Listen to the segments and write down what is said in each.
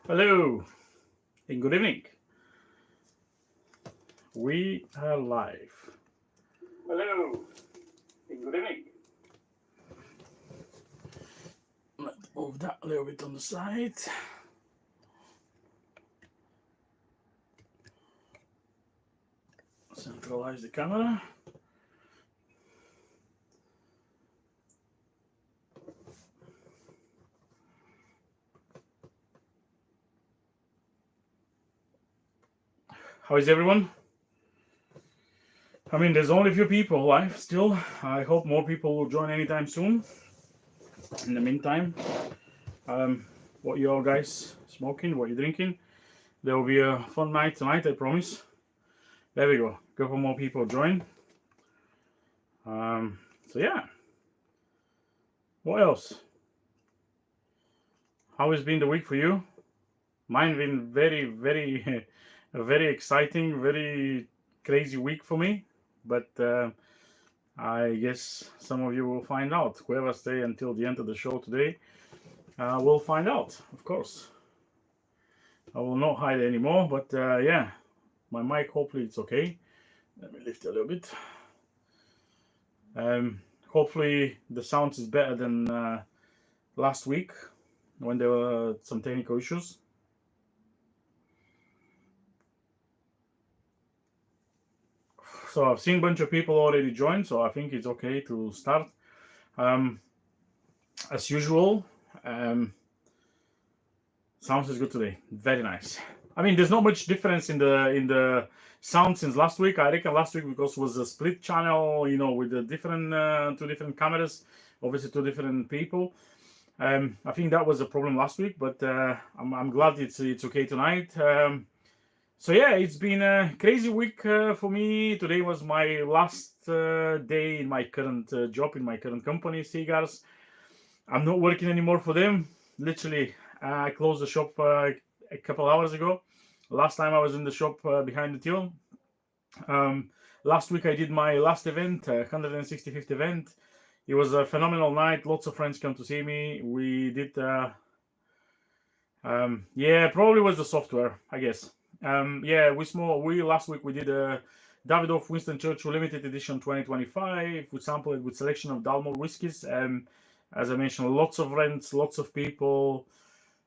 Hello and good evening. We are live. Hello and good evening. Let's move that a little bit on the side. Centralize the camera. How is everyone? I mean, there's only a few people live still. I hope more people will join anytime soon. In the meantime, um, what you all guys smoking? What you drinking? There will be a fun night tonight, I promise. There we go. A couple more people join. So yeah. What else? How has been the week for you? Mine been very, very exciting, very crazy week for me. But I guess some of you will find out. Whoever stay until the end of the show today will find out, of course. I will not hide anymore, but yeah, my mic, hopefully it's okay. Let me lift it a little bit. Hopefully the sound is better than last week when there were some technical issues. So I've seen a bunch of people already join, so I think it's okay to start. Um, as usual, sounds is good today. Very nice. I mean, there's not much difference in the sound since last week. I reckon last week because it was a split channel, with the different two different cameras, obviously two different people. I think that was a problem last week, but I'm glad it's okay tonight. So yeah, it's been a crazy week for me. Today was my last day in my current job in my current company, Cigars. I'm not working anymore for them. Literally, I closed the shop a couple hours ago. Last time I was in the shop behind the till. Um, Last week I did my last event, 165th event. It was a phenomenal night. Lots of friends come to see me. We did, yeah, probably was the software, I guess. Yeah, we last week we did a Davidoff Winston Churchill limited edition 2025. We sampled it with selection of Dalmore whiskies. As I mentioned, lots of friends, lots of people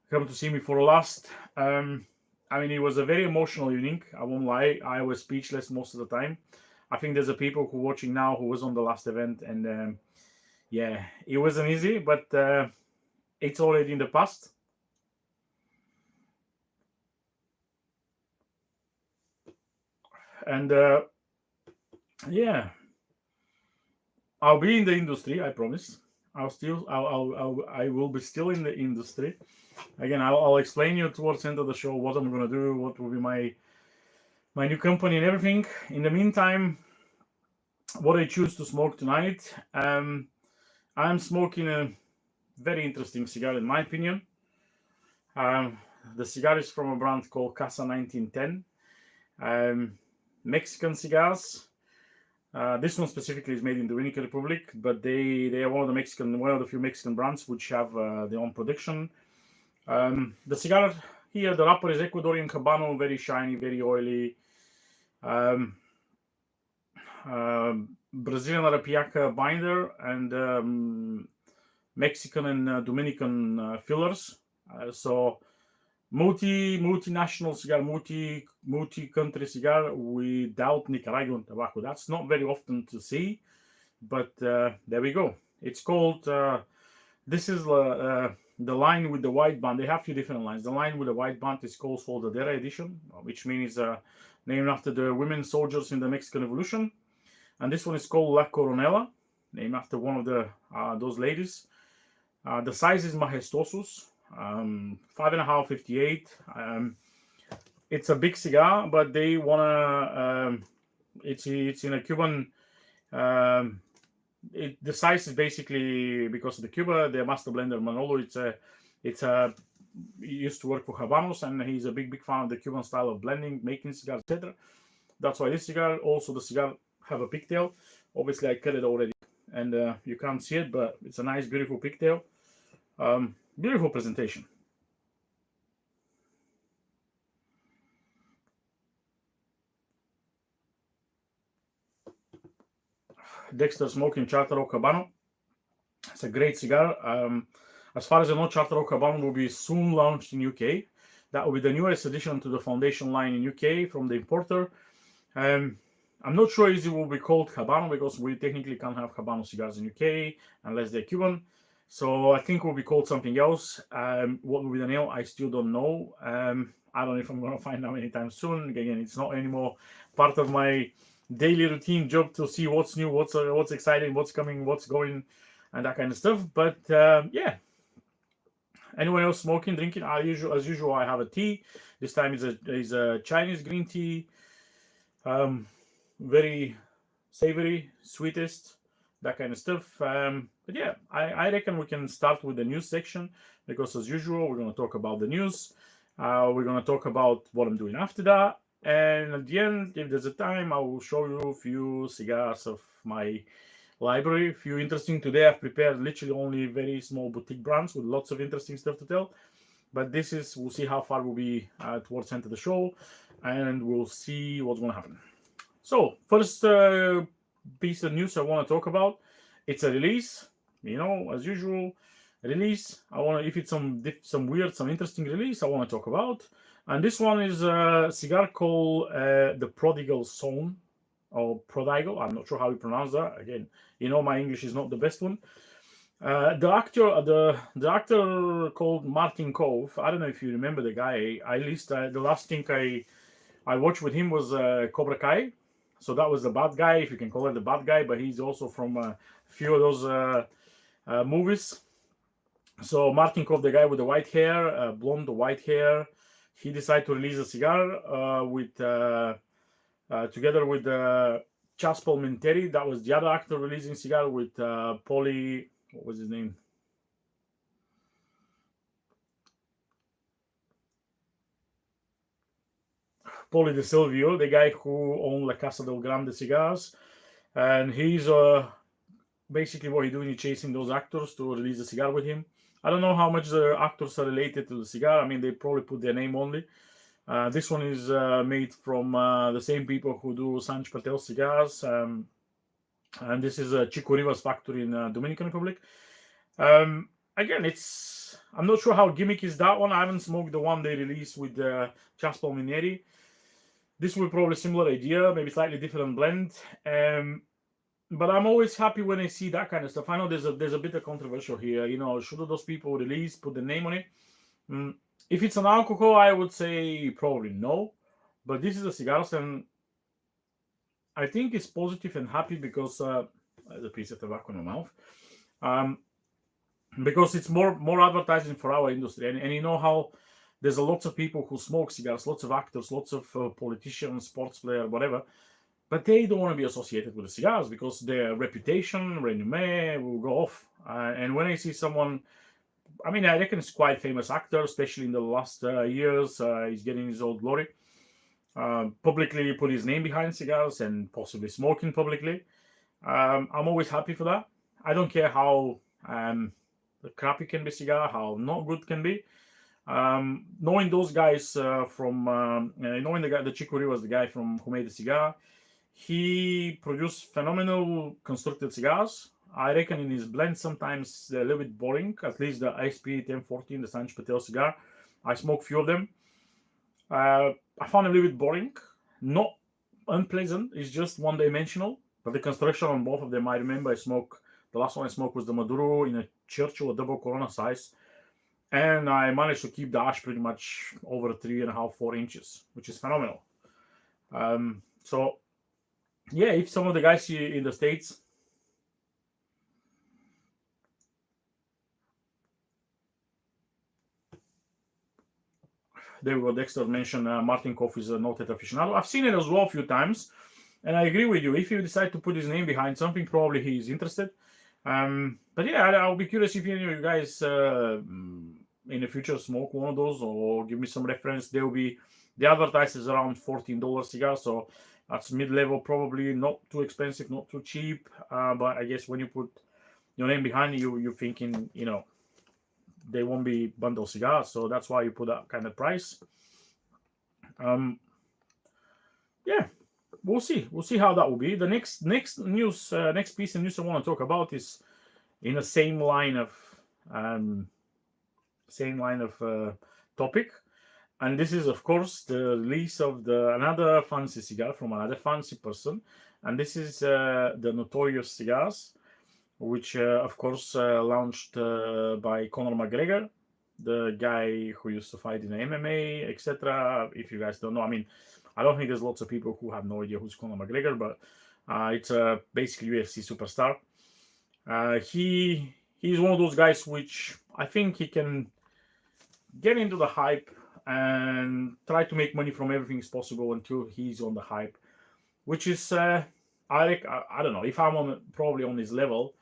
come to see me for a last. I mean, it was a very emotional evening. I won't lie. I was speechless most of the time. I think there's a people who are watching now who was on the last event, and yeah, it wasn't easy, but it's already in the past. And yeah, I'll be in the industry. I promise. I will be still in the industry. Again, I'll explain you towards the end of the show what I'm gonna do, what will be my new company and everything. In the meantime, what I choose to smoke tonight, I'm smoking a very interesting cigar in my opinion. Um, the cigar is from a brand called Casa 1910. Um, Mexican cigars. This one specifically is made in the Dominican Republic, but they are one of the few Mexican brands which have their own production. The cigar here, the wrapper is Ecuadorian Habano, very shiny, very oily. Um, Brazilian Arapiaca binder and Mexican and Dominican fillers. So multinational cigar, multi country cigar without Nicaraguan tobacco. That's not very often to see, but there we go. It's called. This is the line with the white band. They have a few different lines. The line with the white band is called Soldadera edition, which means named after the women soldiers in the Mexican Revolution. And this one is called La Coronela, named after one of the those ladies. The size is Majestosus, 5.5, 58. It's a big cigar, but they wanna. It's in a Cuban. Um, the size is basically because of the Cuba, the master blender Manolo. It's a he used to work for Habanos, and he's a big fan of the Cuban style of blending, making cigars, etc. That's why this cigar, also the cigar have a pigtail. Obviously, I cut it already, and you can't see it, but it's a nice, beautiful pigtail. Beautiful presentation. Dexter smoking Charter Oak Habano. It's a great cigar. As far as I know, Charter Oak Habano will be soon launched in UK. That will be the newest addition to the foundation line in UK from the importer. I'm not sure if it will be called Habano because we technically can't have Habano cigars in UK unless they're Cuban. So I think it will be called something else. What will be the name? I still don't know. I don't know if I'm going to find out anytime soon. Again, it's not anymore part of my daily routine job to see what's new, what's exciting, what's coming, what's going, and that kind of stuff. But yeah. Anyone else smoking, drinking? As usual, I have a tea. This time is a Chinese green tea. Very savory, sweetest, that kind of stuff. But yeah, I reckon we can start with the news section because, as usual, we're going to talk about the news. We're going to talk about what I'm doing after that. And at the end, if there's a time, I will show you a few cigars of my library. A few interesting. Today, I've prepared literally only very small boutique brands with lots of interesting stuff to tell. But this is, we'll see how far we'll be towards the end of the show, and we'll see what's going to happen. So, first piece of news I want to talk about, it's a release. As usual, release. I want to, if it's some weird, some interesting release, I want to talk about. And this one is a cigar called the Prodigal Zone, or Prodigal. I'm not sure how you pronounce that. Again, my English is not the best one. The actor called Martin Kove. I don't know if you remember the guy. The last thing I watched with him was Cobra Kai. So that was the bad guy, if you can call it the bad guy. But he's also from a few of those movies. So Martin Kove, the guy with the white hair, blonde white hair, he decided to release a cigar together with Chas Palminteri. That was the other actor releasing cigar with Paulie. What was his name? Paulie De Silvio, the guy who owned La Casa del Grande cigars. And he's basically what he's doing is chasing those actors to release a cigar with him. I don't know how much the actors are related to the cigar. I mean, they probably put their name only. This one is made from the same people who do Sanj Patel cigars. And this is a Chico Rivas factory in Dominican Republic. Again, I'm not sure how gimmick is that one. I haven't smoked the one they released with Chas Palminteri. This will be probably similar idea, maybe slightly different blend. But I'm always happy when I see that kind of stuff. I know there's a bit of controversial here. Should those people release, put the name on it? If it's an alcohol, I would say probably no. But this is a cigars, and I think it's positive and happy because there's a piece of tobacco in my mouth. Because it's more advertising for our industry, and you know how there's lots of people who smoke cigars, lots of actors, lots of politicians, sports players, whatever, but they don't want to be associated with the cigars because their reputation, resume will go off. And when I see someone, I mean, I reckon it's quite famous actor, especially in the last years, he's getting his old glory. Publicly put his name behind cigars and possibly smoking publicly. I'm always happy for that. I don't care how crappy can be cigar, how not good can be. Knowing those guys knowing the Chico Rivas, the guy who made the cigar, he produced phenomenal constructed cigars. I reckon in his blend sometimes they're a little bit boring. At least the ISP 1014, the Sanj Patel cigar, I smoked few of them. I found a little bit boring, not unpleasant. It's just one-dimensional. But the construction on both of them, I remember the last one I smoked was the Maduro in a Churchill, a double Corona size. And I managed to keep the ash pretty much over 3.5, 4 inches, which is phenomenal. So, yeah, if some of the guys in the States, there we go, Dexter mentioned Martin Kove is a noted aficionado. I've seen it as well a few times, and I agree with you. If you decide to put his name behind something, probably he's interested. But yeah, I'll be curious if any of you guys in the future smoke one of those or give me some reference. The advertise is around $14 cigar, so that's mid-level, probably not too expensive, not too cheap. But I guess when you put your name behind you're thinking, they won't be bundle cigars, so that's why you put that kind of price. Yeah, we'll see. We'll see how that will be. The next news, next piece of news I want to talk about is in the same line of um, topic, and this is of course the release of the another fancy cigar from another fancy person, and this is the Notorious cigars, which of course launched by Conor McGregor, the guy who used to fight in the MMA, etc. If you guys don't know, I mean, I don't think there's lots of people who have no idea who's Conor McGregor, but it's basically UFC superstar. He's one of those guys which I think he can get into the hype and try to make money from everything is possible until he's on the hype, which is I don't know, if I'm on probably on his level.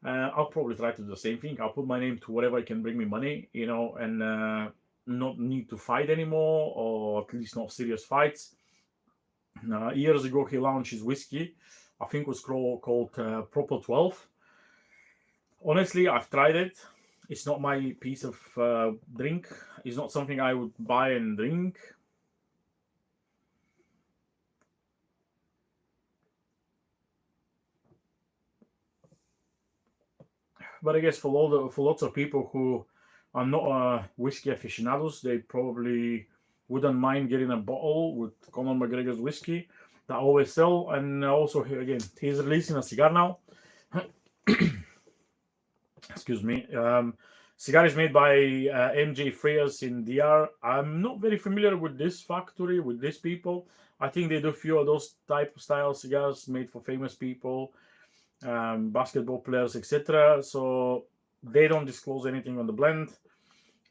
I'll probably try to do the same thing. I'll put my name to whatever can bring me money, and not need to fight anymore, or at least not serious fights. Years ago, he launched his whiskey. I think it was called Proper 12. Honestly, I've tried it. It's not my piece of drink. It's not something I would buy and drink. But I guess for lots of people who are not whiskey aficionados, they probably wouldn't mind getting a bottle with Conor McGregor's whiskey that I always sell. And also, again, he's releasing a cigar now. Excuse me. Cigar is made by MJ Freyers in DR. I'm not very familiar with this factory, with these people. I think they do a few of those type of style cigars made for famous people, basketball players, etc. So they don't disclose anything on the blend.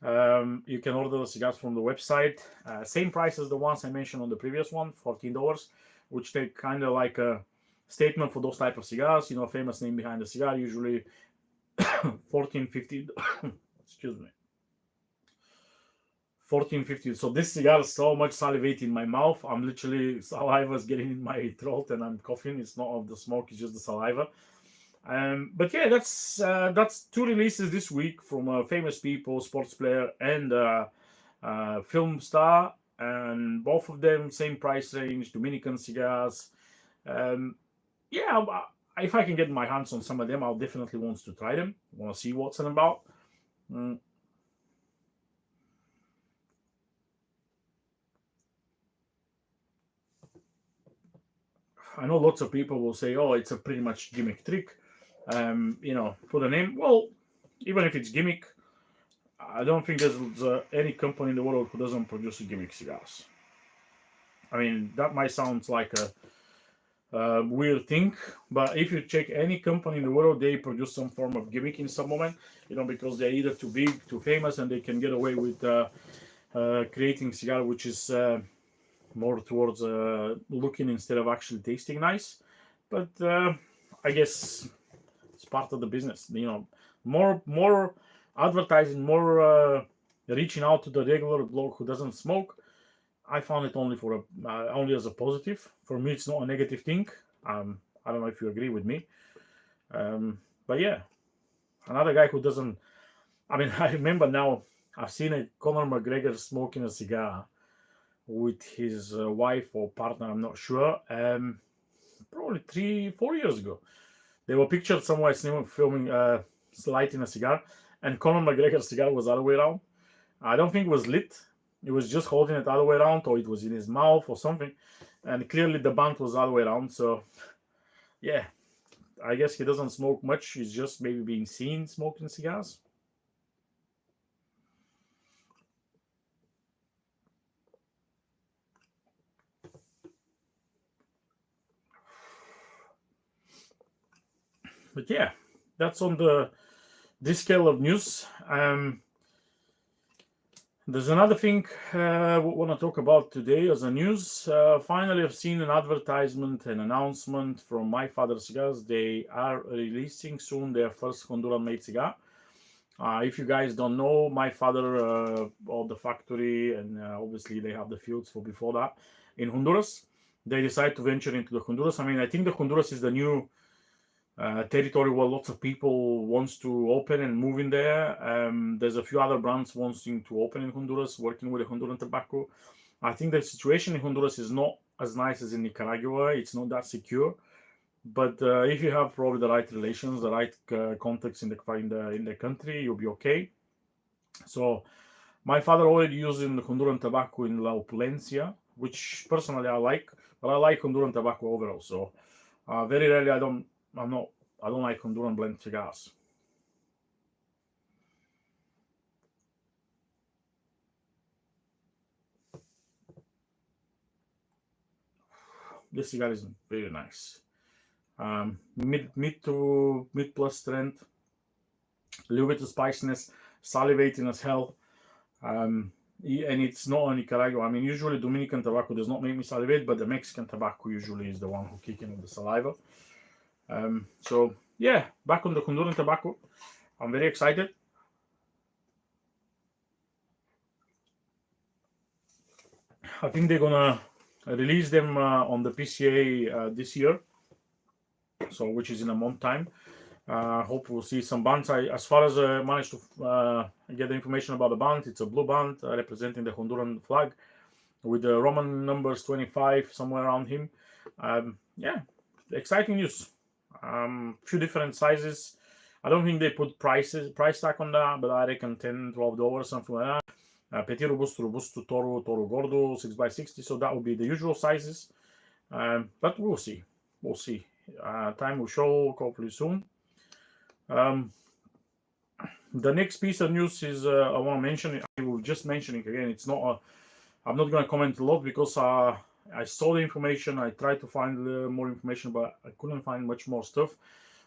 You can order the cigars from the website. Same price as the ones I mentioned on the previous one, $14, which take kind of like a statement for those type of cigars. Famous name behind the cigar, usually 14, 15. Excuse me. 14.50. So this cigar is so much salivate in my mouth. I'm literally, saliva is getting in my throat and I'm coughing. It's not of the smoke, it's just the saliva. But yeah, that's two releases this week from famous people, sports player and film star, and both of them same price range, Dominican cigars. Yeah, if I can get my hands on some of them, I'll definitely want to try them. Want to see what's it about. I know lots of people will say, "Oh, it's a pretty much gimmick trick." Put a name. Well, even if it's gimmick, I don't think there's any company in the world who doesn't produce gimmick cigars. I mean, that might sound like a weird thing, but if you check any company in the world, they produce some form of gimmick in some moment, because they're either too big, too famous, and they can get away with creating cigar which is more towards looking instead of actually tasting nice. But I guess it's part of the business. More advertising, more reaching out to the regular bloke who doesn't smoke. I found it only as a positive. For me, it's not a negative thing. I don't know if you agree with me. But yeah, another guy who doesn't. I mean, I remember now. I've seen a Conor McGregor smoking a cigar with his wife or partner. I'm not sure. Probably 3-4 years ago, they were pictured somewhere filming, lighting a cigar, and Conor McGregor's cigar was the other way around. I don't think it was lit. It was just holding it the other way around, or it was in his mouth or something. And clearly the band was the other way around. So, yeah, I guess he doesn't smoke much. He's just maybe being seen smoking cigars. But yeah, that's on this scale of news. There's another thing we want to talk about today as a news. Finally, I've seen an advertisement, an announcement from My Father Cigars. They are releasing soon their first Honduran-made cigar. If you guys don't know, My Father bought the factory, and obviously they have the fields for before that in Honduras. They decided to venture into the Honduras. I mean, I think the Honduras is the new territory where lots of people wants to open and move in there. There's a few other brands wanting to open in Honduras, working with the Honduran tobacco. I think the situation in Honduras is not as nice as in Nicaragua. It's not that secure. But if you have probably the right relations, the right contacts in the country, you'll be okay. So my father already using Honduran tobacco in La Opulencia, which personally I like, but I like Honduran tobacco overall. So very rarely I don't like Honduran blend cigars. This cigar is very nice. Mid plus strength, a little bit of spiciness, salivating as hell. And it's not only Nicaragua. I mean, usually Dominican tobacco does not make me salivate, but the Mexican tobacco usually is the one who kicks in with the saliva. So yeah, back on the Honduran tobacco, I'm very excited. I think they're gonna release them on the PCA this year, so which is in a month time. Hope we'll see some bands. As far as I managed to get the information about the band, it's a blue band representing the Honduran flag with the Roman numbers 25 somewhere around him. Yeah, exciting news. Few different sizes. I don't think they put price tag on that, but I reckon $10-12 something like that. Petit Robusto, Robusto, Toro, Toro Gordo, 6x60. So that would be the usual sizes. But we'll see. We'll see. Time will show, hopefully soon. The next piece of news is I want to mention. I will just mention it again. It's not. I'm not going to comment a lot because I saw the information. I tried to find more information, but I couldn't find much more stuff.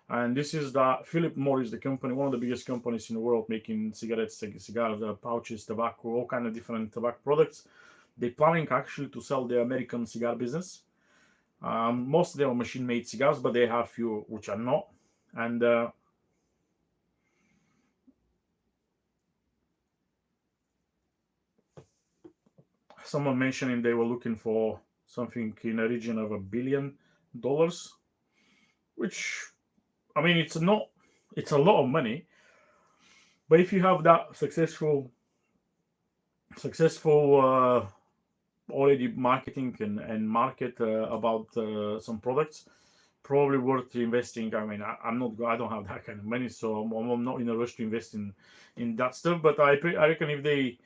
And this is that Philip Morris, the company, one of the biggest companies in the world, making cigarettes, cigars, pouches, tobacco, all kind of different tobacco products. They're planning actually to sell the American cigar business. Most of them are machine-made cigars, but they have few which are not. And someone mentioning they were looking for something in a region of $1 billion, which, I mean, it's a lot of money. But if you have that successful already marketing and market about some products, probably worth investing. I mean, I don't have that kind of money, so I'm not in a rush to invest in that stuff. But I reckon if they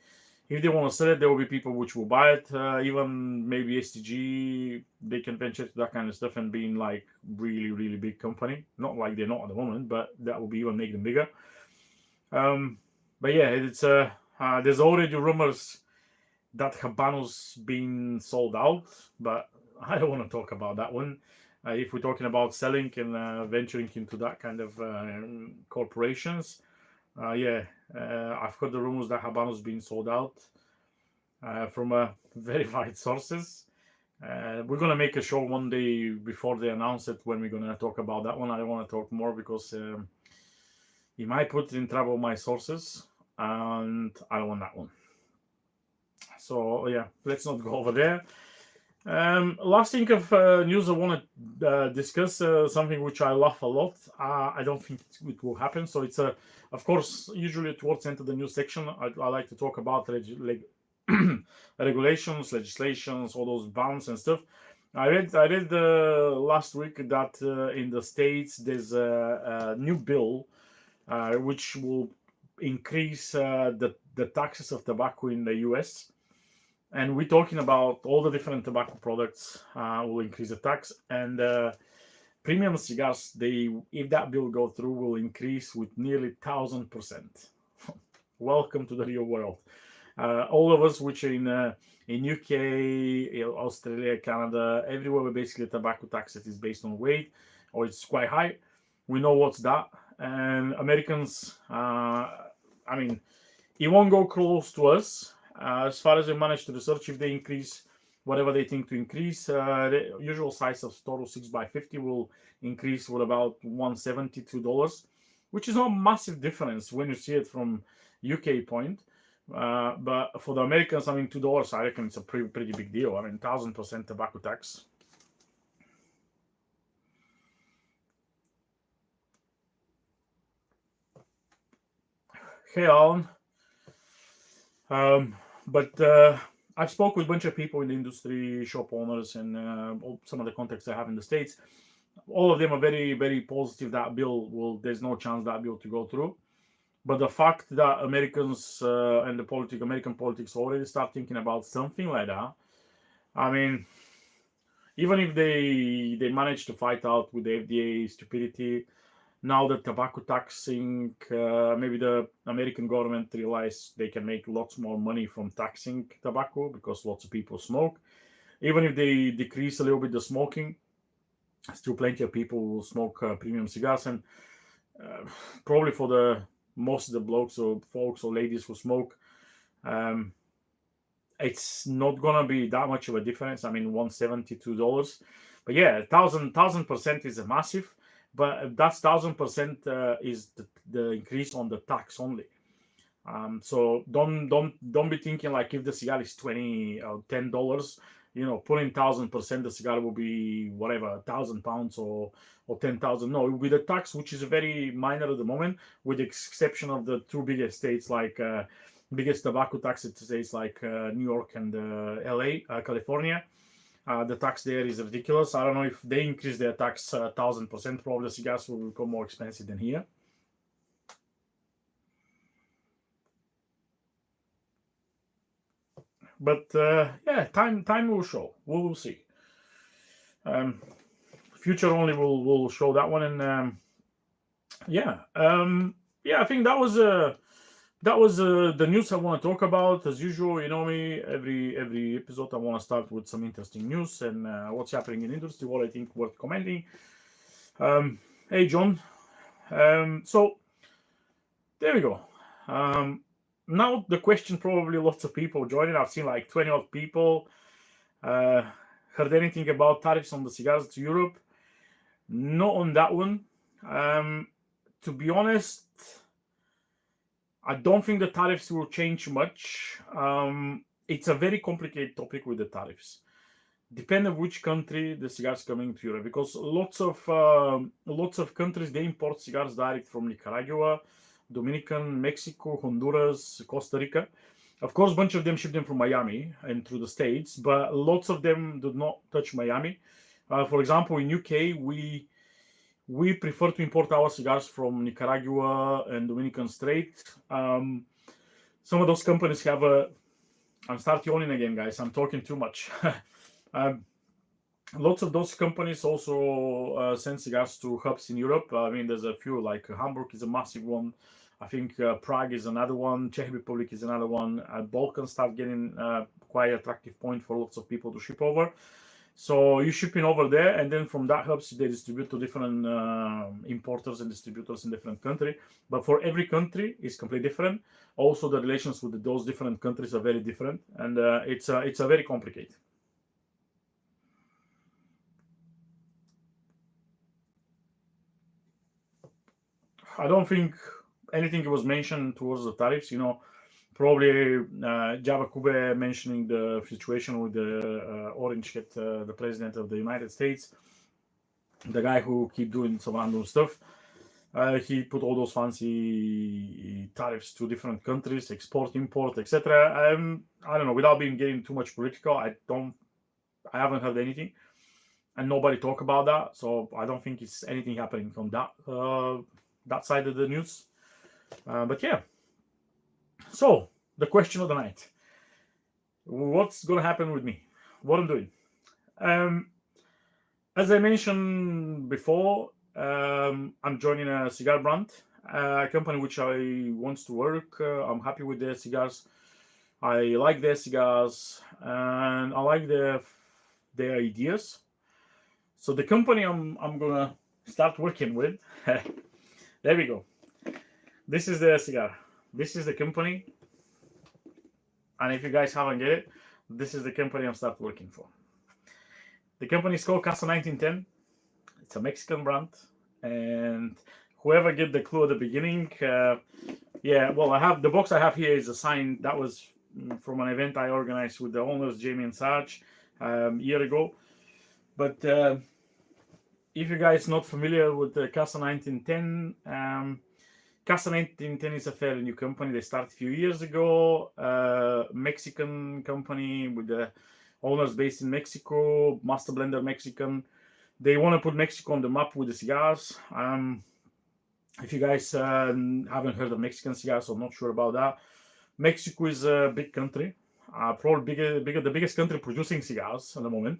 want to sell it, there will be people which will buy it. Even maybe STG, they can venture to that kind of stuff and being like really, really big company. Not like they're not at the moment, but that will be even make them bigger. But yeah, it's there's already rumors that Habano's been sold out, but I don't want to talk about that one. If we're talking about selling and venturing into that kind of corporations, yeah, I've heard the rumors that Habano's been sold out from verified sources. We're gonna make a show one day before they announce it when we're gonna talk about that one. I don't want to talk more because it might put in trouble my sources, and I don't want that one. So yeah, let's not go over there. Last thing of news I want to discuss something which I laugh a lot. I don't think it will happen. So it's of course, usually towards the end of the news section, I like to talk about regulations, legislations, all those bans and stuff. I read last week that in the States there's a new bill which will increase the taxes of tobacco in the U.S. And we're talking about all the different tobacco products will increase the tax, and premium cigars, if that bill go through, will increase with nearly 1,000%. Welcome to the real world. All of us which are in UK, Australia, Canada, everywhere where basically tobacco tax is based on weight, or it's quite high, we know what's that. And Americans, I mean, it won't go close to us. As far as I managed to research, if they increase whatever they think to increase, the usual size of Toro 6x50 will increase with about $172, which is not a massive difference when you see it from UK point. But for the Americans, I mean, $2, I reckon it's a pretty big deal. I mean, 1,000% tobacco tax. Hey, Alan. But I've spoke with a bunch of people in the industry, shop owners, and some of the contacts I have in the States. All of them are very, very positive that bill will. There's no chance that bill to go through. But the fact that Americans and American politics already start thinking about something like that, I mean, even if they manage to fight out with the FDA stupidity, now the tobacco taxing, maybe the American government realize they can make lots more money from taxing tobacco because lots of people smoke. Even if they decrease a little bit the smoking, still plenty of people will smoke premium cigars, and uh, probably for the most of the blokes or folks or ladies who smoke, um, it's not gonna be that much of a difference. I mean, $172, but yeah, thousand percent is a massive. But that's 1,000% is the increase on the tax only. So don't be thinking like if the cigar is 20 or $10, putting 1,000%, the cigar will be whatever £1,000 or 10,000. No, it will be the tax, which is very minor at the moment, with the exception of the two biggest states like biggest tobacco tax states like New York and LA, California. The tax there is ridiculous. I don't know if they increase their tax 1,000%. Probably the cigars will become more expensive than here. But yeah, time will show. We will see. Future only will show that one, and yeah, I think that was the news I want to talk about. As usual, you know me. Every episode, I want to start with some interesting news and what's happening in the industry, what I think worth commenting. Hey, John. So there we go. Now the question, probably lots of people joining. I've seen like 20 odd people. Heard anything about tariffs on the cigars to Europe? Not on that one. To be honest, I don't think the tariffs will change much. It's a very complicated topic with the tariffs. Depending on which country the cigars coming to Europe, because lots of countries, they import cigars direct from Nicaragua, Dominican, Mexico, Honduras, Costa Rica. Of course, a bunch of them ship them from Miami and through the States, but lots of them do not touch Miami. For example, in UK, we prefer to import our cigars from Nicaragua and Dominican straight. Some of those companies have a. I'm starting yawning again, guys. I'm talking too much. Lots of those companies also send cigars to hubs in Europe. I mean, there's a few, like Hamburg is a massive one. I think Prague is another one. Czech Republic is another one. Balkans start getting quite attractive point for lots of people to ship over. So you shipping over there, and then from that hubs they distribute to different importers and distributors in different country. But for every country, it's completely different. Also, the relations with those different countries are very different, and it's a very complicated. I don't think anything was mentioned towards the tariffs. Probably Java Kube mentioning the situation with the Orange Cat, the president of the United States, the guy who keep doing some random stuff. He put all those fancy tariffs to different countries, export, import, etc. I don't know. Without being getting too much political, I haven't heard anything, and nobody talk about that. So I don't think it's anything happening from that side of the news. But yeah. So the question of the night: what's gonna happen with me? What I'm doing? As I mentioned before, I'm joining a cigar brand, a company which I want to work. I'm happy with their cigars. I like their cigars, and I like their ideas. So the company I'm gonna start working with. There we go. This is the cigar. This is the company, and if you guys haven't get it, this is the company I'm start working for. The company is called Casa 1910. It's a Mexican brand, and whoever get the clue at the beginning, well, I have the box I have here is a sign that was from an event I organized with the owners Jamie and Sarge a year ago. But if you guys not familiar with the Casa 1910, Casa 1910 is a fairly new company. They started a few years ago. Mexican company with the owners based in Mexico, master blender Mexican. They want to put Mexico on the map with the cigars. If you guys haven't heard of Mexican cigars or not sure about that, Mexico is a big country, probably the biggest country producing cigars at the moment.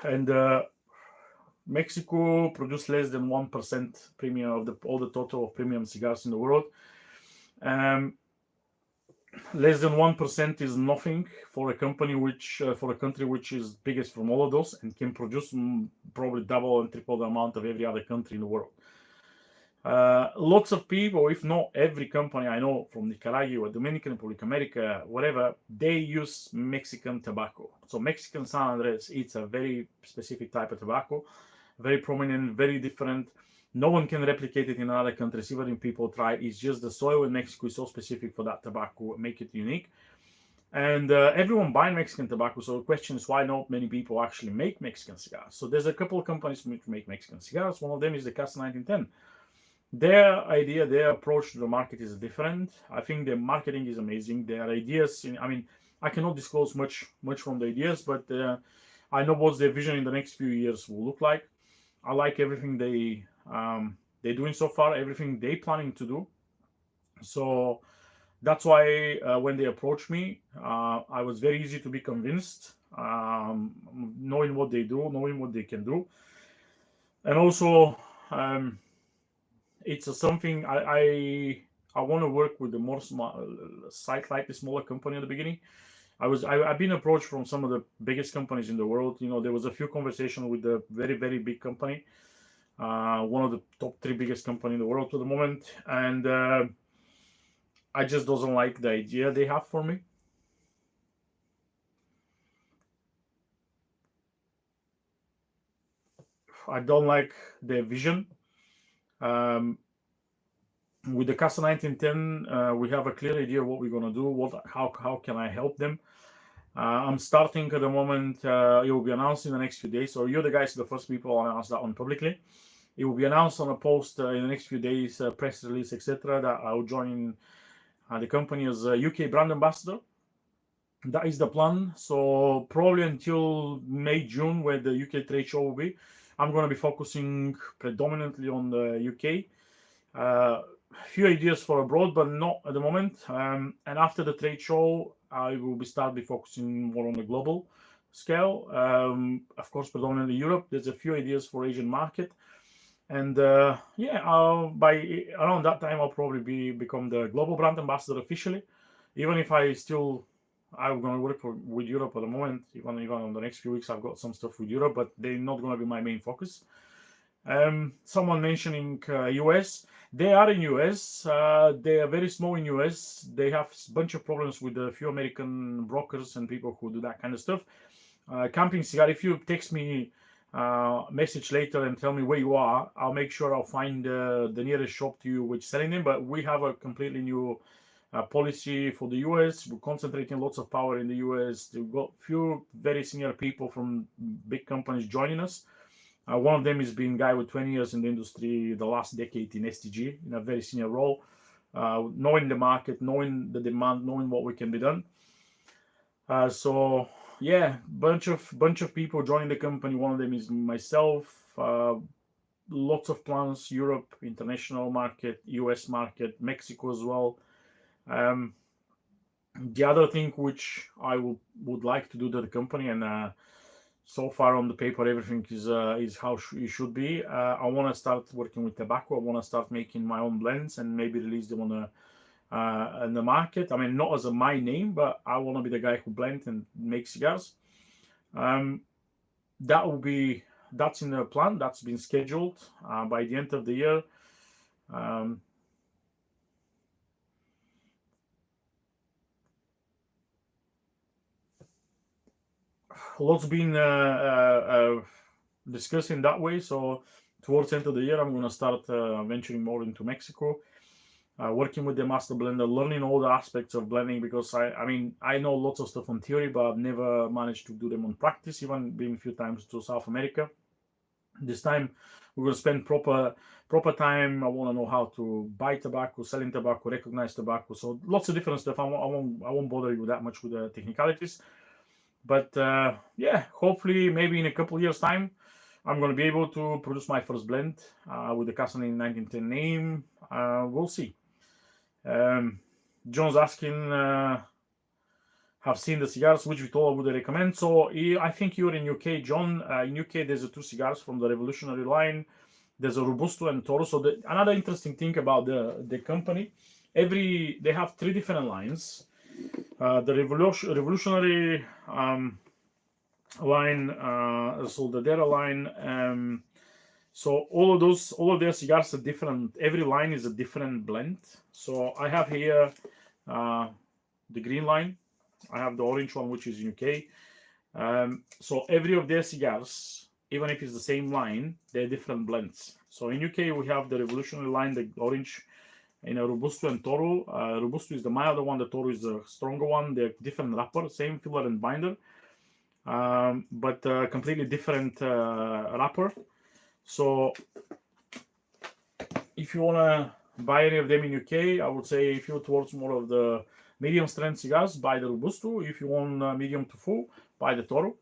And Mexico produces less than 1% premium of all the total of premium cigars in the world. Less than 1% is nothing for a company for a country which is biggest from all of those and can produce probably double and triple the amount of every other country in the world. Lots of people, if not every company I know from Nicaragua, Dominican Republic, America, whatever, they use Mexican tobacco. So Mexican San Andres, it's a very specific type of tobacco, very prominent, very different. No one can replicate it in other countries, even if people try. It's just the soil in Mexico is so specific for that tobacco, make it unique. And everyone buy Mexican tobacco. So the question is, why not many people actually make Mexican cigars? So there's a couple of companies which make Mexican cigars. One of them is the Casa 1910. Their idea, their approach to the market is different. I think their marketing is amazing. Their ideas, I cannot disclose much from the ideas, but I know what their vision in the next few years will look like. I like everything they're doing so far, everything they're planning to do. So that's why when they approached me, I was very easy to be convinced, knowing what they do, knowing what they can do. And also, it's something I want to work with the more slightly smaller company at the beginning. I've been approached from some of the biggest companies in the world. There was a few conversations with the very, very big company, one of the top 3 biggest company in the world at the moment, and I just doesn't like the idea they have for me. I don't like their vision. With the Casa 1910, we have a clear idea of what we're gonna do. How can I help them? I'm starting at the moment. It will be announced in the next few days. So you're the guys, the first people to announce that one publicly. It will be announced on a post in the next few days, press release, etc. That I'll join the company as a UK brand ambassador. That is the plan. So probably until May, June, where the UK trade show will be, I'm going to be focusing predominantly on the UK. Few ideas for abroad, but not at the moment. And after the trade show, I will be focusing more on the global scale. Of course, predominantly Europe. There's a few ideas for Asian market, and by around that time, I'll probably become the global brand ambassador officially. Even if I'm going to work with Europe at the moment. Even on the next few weeks, I've got some stuff with Europe, but they're not going to be my main focus. Someone mentioning US. They are in US. They are very small in US. They have a bunch of problems with a few American brokers and people who do that kind of stuff. Camping Cigar, if you text me message later and tell me where you are, I'll make sure I'll find the nearest shop to you which is selling them. But we have a completely new policy for the US. We're concentrating lots of power in the US. We've got few very senior people from big companies joining us. One of them has been a guy with 20 years in the industry, the last decade in STG, in a very senior role, knowing the market, knowing the demand, knowing what we can be done. So yeah, bunch of people joining the company. One of them is myself. Lots of plans: Europe, international market, US market, Mexico as well. The other thing which I would like to do to the company, and so far on the paper everything is how it should be. I want to start working with tobacco. I want to start making my own blends and maybe release them on the market. I mean, not as my name, but I want to be the guy who blends and makes cigars. That's in the plan. That's been scheduled by the end of the year. Lots been discussed in that way. So towards the end of the year, I'm going to start venturing more into Mexico, working with the master blender, learning all the aspects of blending, because I know lots of stuff on theory, but I've never managed to do them on practice, even being a few times to South America. This time we're going to spend proper time. I want to know how to buy tobacco, selling tobacco, recognize tobacco. So lots of different stuff. I won't bother you that much with the technicalities. But yeah, hopefully maybe in a couple of years time, I'm going to be able to produce my first blend with the Casa 1910 name. We'll see. John's asking, have seen the cigars, which Vitola would I recommend? So I think you're in UK, John. In UK, there's two cigars from the Revolutionary line. There's a Robusto and Toro. So another interesting thing about the company, they have three different lines. The Revolutionary line, Soldadera line. So all of their cigars are different. Every line is a different blend. So I have here the green line. I have the orange one, which is in UK. So every of their cigars, even if it's the same line, they're different blends. So in UK we have the Revolutionary line, the orange, in a Robusto and Toro. Robusto is the milder one, the Toro is the stronger one. They're different wrapper, same filler and binder, but completely different wrapper. So if you want to buy any of them in UK, I would say if you're towards more of the medium strength cigars, buy the Robusto. If you want medium to full, buy the Toro.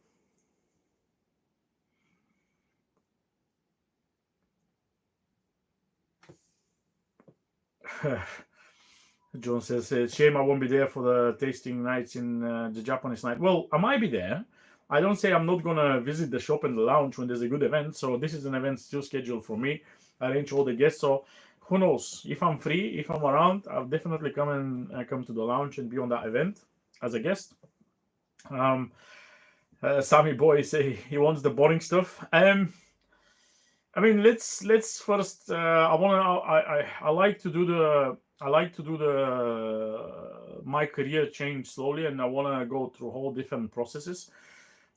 John says, shame I won't be there for the tasting nights in the Japanese night. Well, I might be there. I don't say I'm not going to visit the shop and the lounge when there's a good event. So this is an event still scheduled for me. I arrange all the guests. So who knows? If I'm free, if I'm around, I'll definitely come to the lounge and be on that event as a guest. Sammy Boy say he wants the boring stuff. I mean, let's first. I like to do my career change slowly, and I want to go through whole different processes.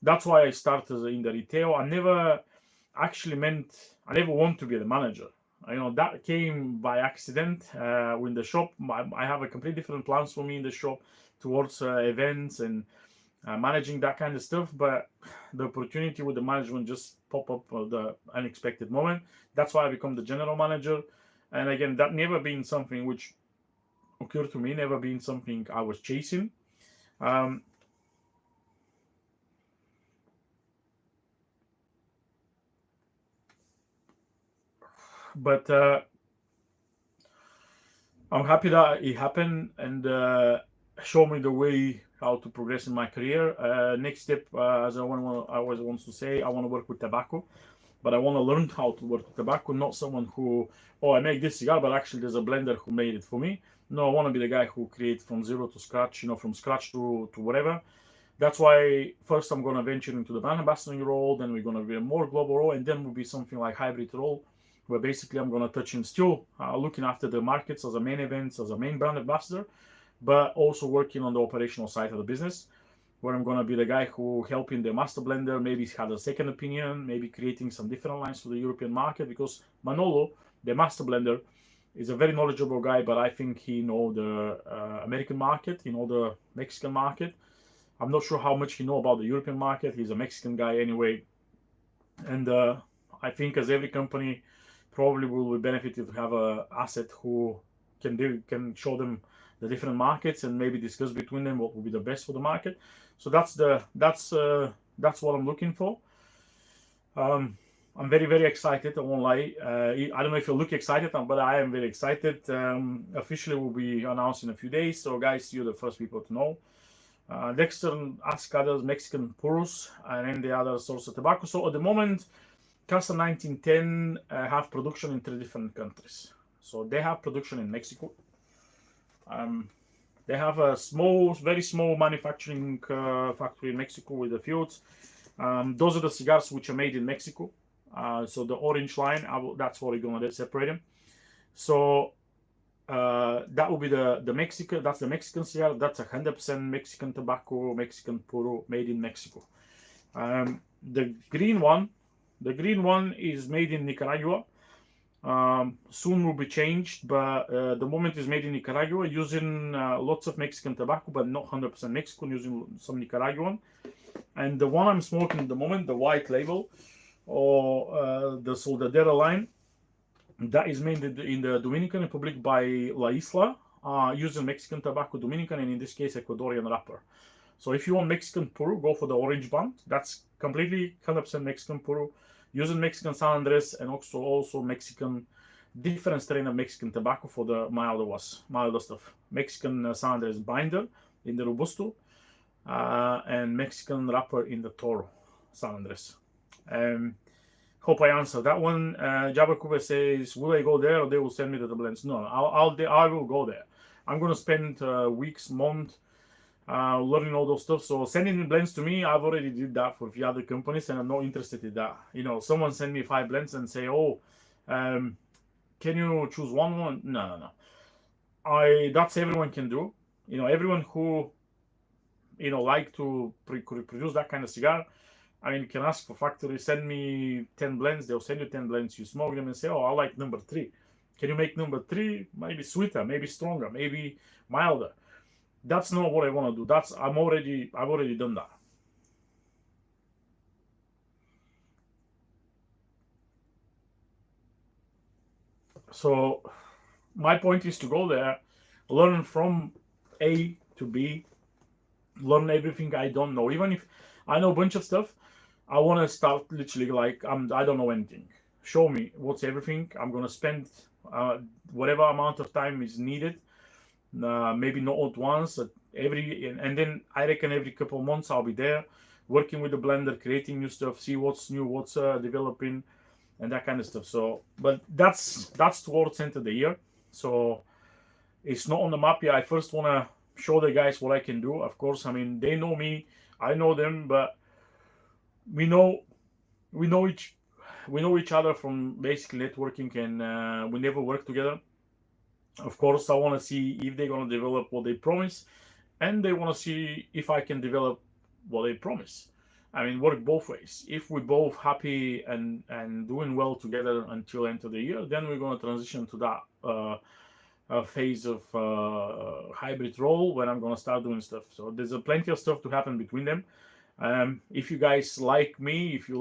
That's why I started in the retail. I never want to be the manager. That came by accident. In the shop, I have a completely different plans for me in the shop towards events and managing that kind of stuff, but the opportunity with the management just pop up at the unexpected moment. That's why I become the general manager. And again, that never been something which occurred to me, never been something I was chasing. But I'm happy that it happened and showed me the way how to progress in my career. Next step, as I always want to say, I want to work with tobacco, but I want to learn how to work with tobacco. Not someone who, I make this cigar, but actually there's a blender who made it for me. No, I want to be the guy who creates from zero to scratch, from scratch to whatever. That's why first I'm going to venture into the brand ambassadoring role, then we're going to be a more global role, and then will be something like hybrid role, where basically I'm going to touch in still looking after the markets as a main events, as a main brand ambassador, but also working on the operational side of the business, where I'm going to be the guy who helping the master blender, maybe has a second opinion, maybe creating some different lines for the European market, because Manolo, the master blender, is a very knowledgeable guy, but I think he knows the American market, he knows the Mexican market. I'm not sure how much he knows about the European market. He's a Mexican guy anyway. And I think as every company probably will be benefited to have an asset who can show them the different markets and maybe discuss between them what will be the best for the market. So that's what I'm looking for. I'm very, very excited. I won't lie. I don't know if you look excited, but I am very excited. Officially will be announced in a few days. So guys, you're the first people to know. Dexter asked others Mexican puros and then the other source of tobacco. So at the moment, Casa 1910 have production in 3 different countries. So they have production in Mexico. They have a very small manufacturing factory in Mexico with the fields. Those are the cigars which are made in Mexico. So the orange line, that's what we're going to separate them. So that will be the Mexican. That's the Mexican cigar. That's 100% Mexican tobacco, Mexican puro, made in Mexico. The green one is made in Nicaragua. Soon will be changed, but the moment is made in Nicaragua using lots of Mexican tobacco, but not 100% Mexican, using some Nicaraguan. And the one I'm smoking at the moment, the white label, or the Soldadera line that is made in the Dominican Republic by La Isla, using Mexican tobacco, Dominican, and in this case Ecuadorian wrapper. So if you want Mexican puro, go for the orange band. That's completely 100% Mexican puro, using Mexican San Andres and also Mexican different strain of Mexican tobacco for the milder stuff. Mexican San Andres binder in the Robusto, and Mexican wrapper in the Toro San Andres. Hope I answered that one. Jabba Kuba says, "Will I go there, or they will send me to the blends?" No, I will go there. I'm gonna spend weeks, month, learning all those stuff. So sending the blends to me, I've already did that for a few other companies, and I'm not interested in that. You know, someone send me 5 blends and say, "Oh, can you choose one?" No. That's everyone can do. You know, everyone who like to produce that kind of cigar. I mean, you can ask for factory, send me 10 blends. They'll send you 10 blends. You smoke them and say, "Oh, I like number 3. Can you make number 3 maybe sweeter, maybe stronger, maybe milder?" That's not what I want to do. I've already done that. So my point is to go there, learn from A to B, learn everything I don't know. Even if I know a bunch of stuff, I want to start literally like I don't know anything. Show me what's everything. I'm gonna spend whatever amount of time is needed. Maybe not at once, and then I reckon every couple of months I'll be there, working with the blender, creating new stuff, see what's new, what's developing, and that kind of stuff. So, but that's towards end of the year. So it's not on the map yet. I first want to show the guys what I can do. Of course, I mean they know me, I know them, but we know we know each other from basically networking, and we never work together. Of course, I want to see if they're gonna develop what they promise, and they want to see if I can develop what they promise. I mean, work both ways. If we're both happy and doing well together until end of the year, then we're gonna transition to that phase of hybrid role when I'm gonna start doing stuff. So there's plenty of stuff to happen between them. If you guys like me, if you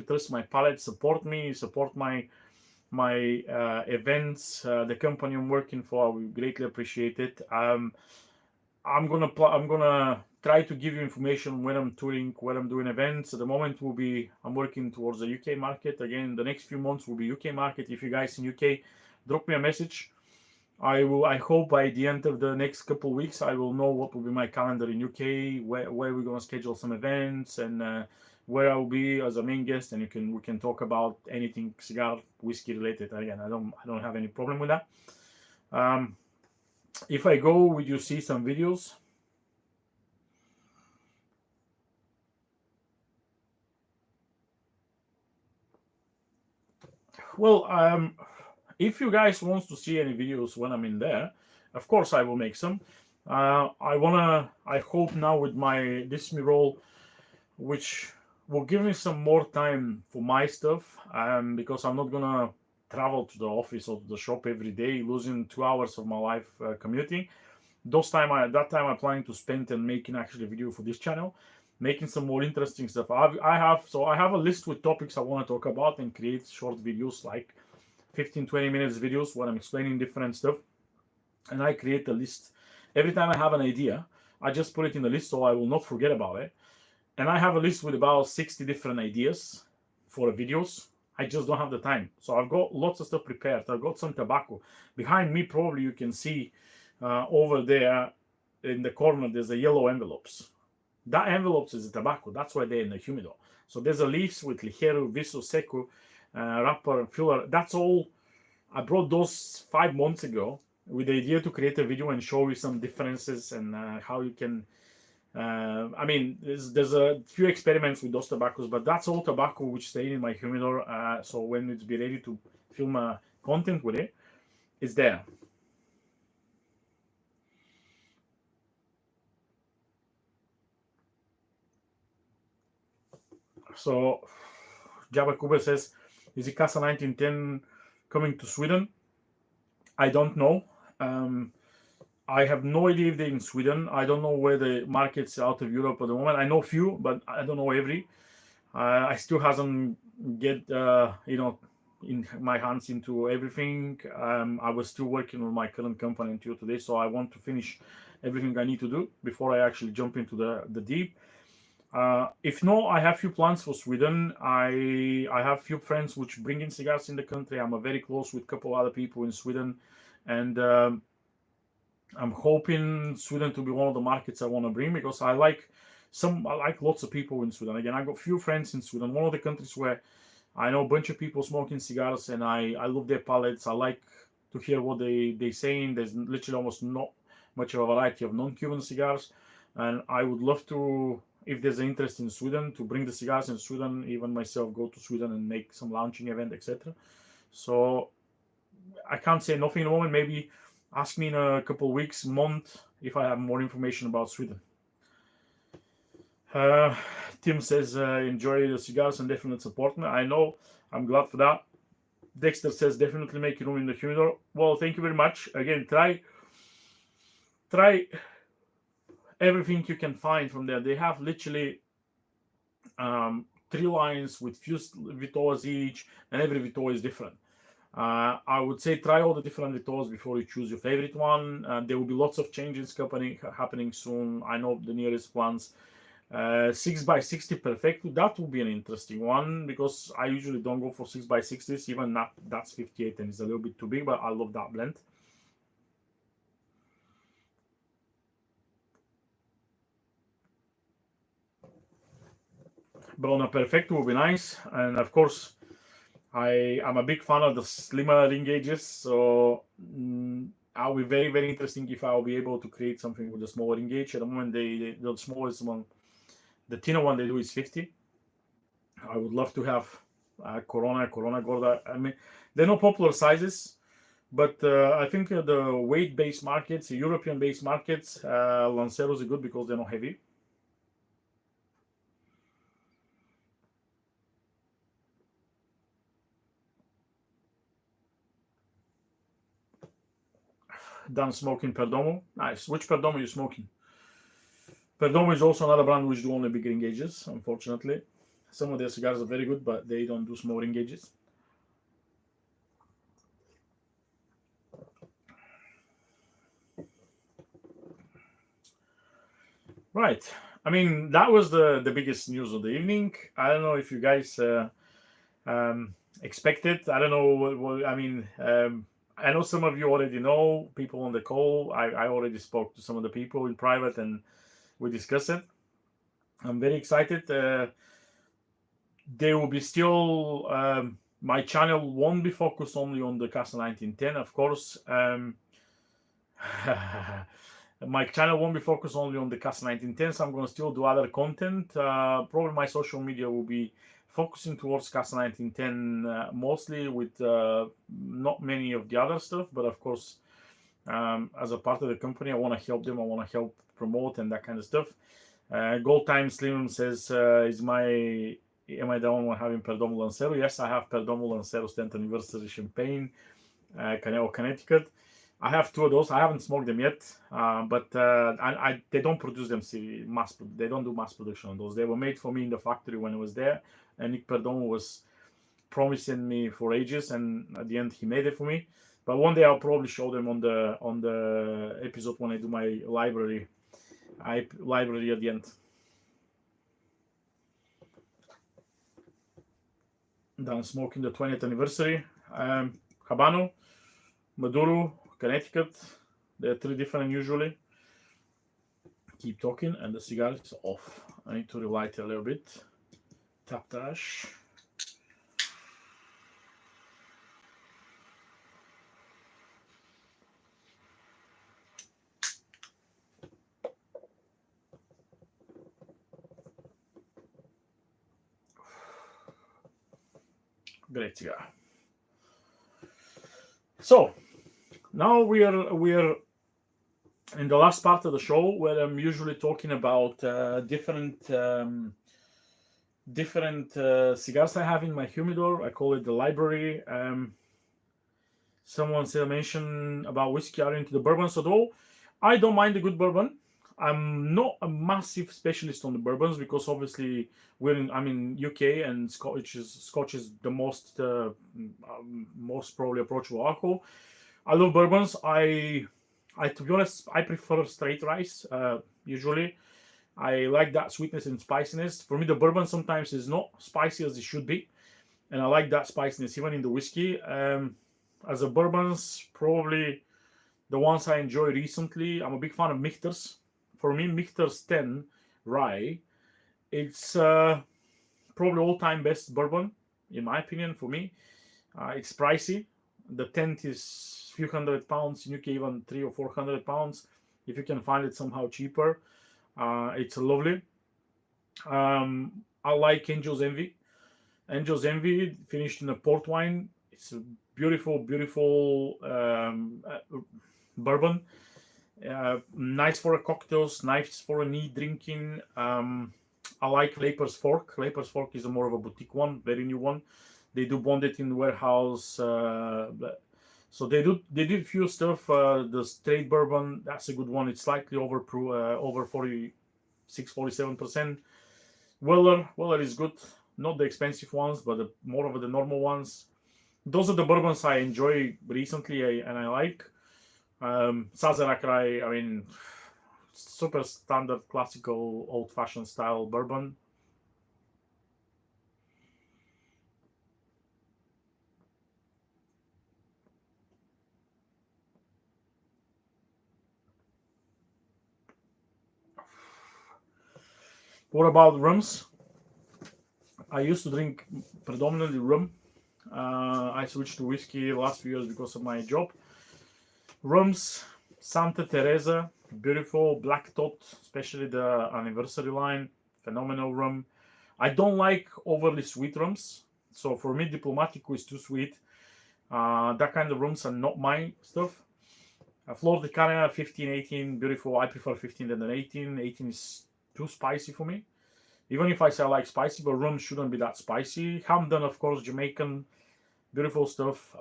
trust my palette, support me, support my events, the company I'm working for, we greatly appreciate it. I'm gonna try to give you information when I'm touring, when I'm doing events. At the moment, I'm working towards the UK market. Again, the next few months will be UK market. If you guys in UK, drop me a message. I hope by the end of the next couple of weeks I will know what will be my calendar in UK, where we're gonna schedule some events, and where I will be as a main guest, and we can talk about anything cigar whiskey related. Again, I don't have any problem with that. If I go, would you see some videos? Well, if you guys want to see any videos when I'm in there, of course I will make some. I hope now with this role, which will give me some more time for my stuff, because I'm not gonna travel to the office or the shop every day, losing 2 hours of my life commuting. That time I'm planning to spend and making actually a video for this channel, making some more interesting stuff. I have a list with topics I want to talk about and create short videos, like 15-20 minutes videos where I'm explaining different stuff, and I create a list. Every time I have an idea, I just put it in the list so I will not forget about it. And I have a list with about 60 different ideas for videos. I just don't have the time. So I've got lots of stuff prepared. I've got some tobacco. Behind me, probably you can see over there in the corner, there's a yellow envelopes. That envelopes is the tobacco. That's why they're in the humidor. So there's a leaves with Ligero, Viso Seco, wrapper, and filler. That's all. I brought those 5 months ago with the idea to create a video and show you some differences and how you can. I mean, there's a few experiments with those tobaccos, but that's all tobacco which stay in my humidor. So when it's be ready to film content with it, it's there. So Jabba Kuba says, "Is it Casa 1910 coming to Sweden?" I don't know. I have no idea if they're in Sweden. I don't know where the markets out of Europe at the moment. I know few, but I don't know every. I still hasn't get in my hands into everything. I was still working on my current company until today, so I want to finish everything I need to do before I actually jump into the deep. If no, I have few plans for Sweden. I have few friends which bring in cigars in the country. I'm very close with a couple other people in Sweden, and I'm hoping Sweden to be one of the markets I want to bring, because I like lots of people in Sweden. Again, I got few friends in Sweden. One of the countries where I know a bunch of people smoking cigars, and I love their palettes. I like to hear what they saying. There's literally almost not much of a variety of non-Cuban cigars, and I would love to, if there's an interest in Sweden, to bring the cigars in Sweden. Even myself go to Sweden and make some launching event, etc. So I can't say nothing at the moment. Maybe ask me in a couple of weeks, month, if I have more information about Sweden. Uh, Tim says, enjoy the cigars and definitely support me. I know, I'm glad for that. Dexter says, definitely make room in the humidor. Well, thank you very much. Again, try everything you can find from there. They have literally 3 lines with few Vitoas each, and every Vito is different. I would say try all the different Vitos before you choose your favorite one. There will be lots of changes happening soon. I know the nearest plans. 6x60 Perfecto, that will be an interesting one, because I usually don't go for 6x60s, even that's 58 and it's a little bit too big, but I love that blend. But on a Perfecto will be nice, and of course I'm a big fan of the slimmer ring gauges, so I'll be very, very interesting if I'll be able to create something with a smaller ring gauge. At the moment, the smallest one, the thinner one they do is 50. I would love to have Corona Gorda. I mean, they're not popular sizes, but I think the weight-based markets, the European-based markets, Lanceros are good because they're not heavy. Done smoking Perdomo. Nice. Which Perdomo are you smoking? Perdomo is also another brand which do only big ring gauges, unfortunately. Some of their cigars are very good, but they don't do small ring gauges. Right. I mean, that was the biggest news of the evening. I don't know if you guys expect it. I don't know what I mean. I know some of you already know, people on the call. I already spoke to some of the people in private and we discussed it. I'm very excited. There will be still, my channel won't be focused only on the Casa 1910, of course. My channel won't be focused only on the Casa 1910, so I'm going to still do other content. Probably my social media will be focusing towards Casa 1910 mostly, with not many of the other stuff, but of course, as a part of the company, I want to help them. I want to help promote and that kind of stuff. Gold Time Slim says, am I the only one having Perdomo Lancero? Yes, I have Perdomo Lancero 10th anniversary champagne, Canelo, Connecticut. I have 2 of those. I haven't smoked them yet, but they don't produce them They don't do mass production on those. They were made for me in the factory when I was there, and Nick Perdomo was promising me for ages, and at the end he made it for me. But one day I'll probably show them on the episode when I do my library at the end. Done smoking the 20th anniversary. Habano, Maduro, Connecticut. There are 3 different usually. Keep talking, and the cigar is off. I need to relight it a little bit. Tap the ash. Great cigar. So now we are in the last part of the show, where I'm usually talking about different cigars I have in my humidor. I call it the library. Someone said mention about whiskey are into the bourbon, so though I don't mind a good bourbon. I'm not a massive specialist on the bourbons because obviously I'm in UK and Scotch is the most probably approachable alcohol. I love bourbons. I to be honest, I prefer straight rice. Usually, I like that sweetness and spiciness. For me, the bourbon sometimes is not spicy as it should be, and I like that spiciness even in the whiskey. As a bourbons, probably the ones I enjoy recently, I'm a big fan of Michter's. For me, Michter's 10 rye, it's probably all-time best bourbon in my opinion. For me, it's pricey. The tent is few £100 in UK, even £300 or £400. If you can find it somehow cheaper, it's lovely. I like Angel's Envy. Angel's Envy finished in a port wine. It's a beautiful, beautiful bourbon. Nice for a cocktails, nice for a neat drinking. I like Laper's Fork. Laper's Fork is a more of a boutique one, very new one. They do bond it in warehouse. So they did few stuff. The straight bourbon, that's a good one. It's slightly over 46-47%. Weller is good. Not the expensive ones, but more of the normal ones. Those are the bourbons I enjoy recently and I like. Sazerac Rye, I mean, super standard, classical, old-fashioned style bourbon. What about rums? I used to drink predominantly rum. I switched to whiskey last few years because of my job. Rums, Santa Teresa, beautiful black tot, especially the anniversary line, phenomenal rum. I don't like overly sweet rums, so for me, Diplomatico is too sweet. That kind of rums are not my stuff. Flor de Cana, 15, 18, beautiful. I prefer 15 than 18. 18 is too spicy for me. Even if I say I like spicy, but rum shouldn't be that spicy. Hamden, of course, Jamaican, beautiful stuff.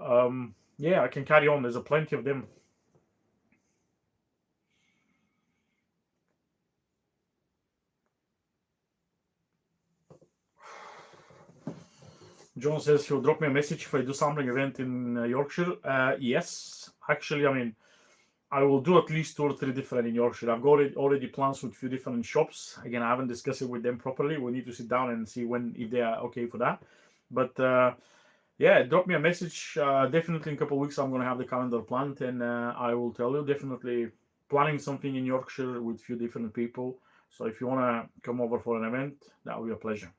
Yeah, I can carry on. There's a plenty of them. John says he'll drop me a message if I do sampling event in Yorkshire. Yes, actually, I mean, I will do at least 2 or 3 different in Yorkshire. I've got already plans with a few different shops. Again, I haven't discussed it with them properly. We need to sit down and see if they are okay for that. But yeah, drop me a message. Definitely in a couple of weeks, I'm going to have the calendar planned, and I will tell you. Definitely planning something in Yorkshire with a few different people. So if you want to come over for an event, that will be a pleasure.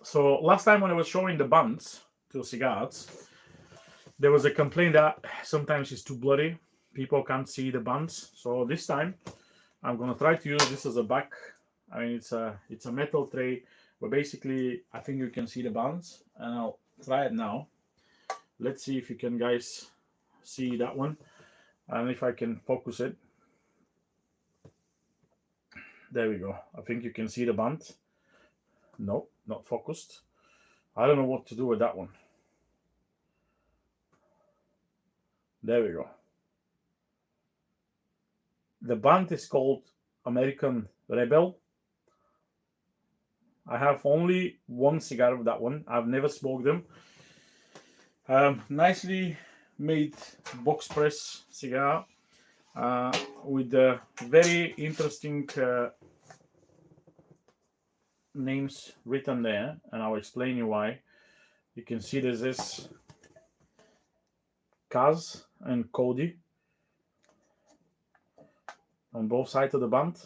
So last time when I was showing the buns to cigars, there was a complaint that sometimes it's too blurry. People can't see the buns. So this time I'm gonna try to use this as a back. I mean, it's a metal tray, but basically I think you can see the buns, and I'll try it now. Let's see if you can guys see that one, and if I can focus it. There we go. I think you can see the band. No, not focused. I don't know what to do with that one. There we go. The band is called American Rebel. I have only one cigar of that one. I've never smoked them. Nicely made box press cigar with very interesting names written there, and I'll explain you why. You can see there's this Kaz and Cody on both sides of the band.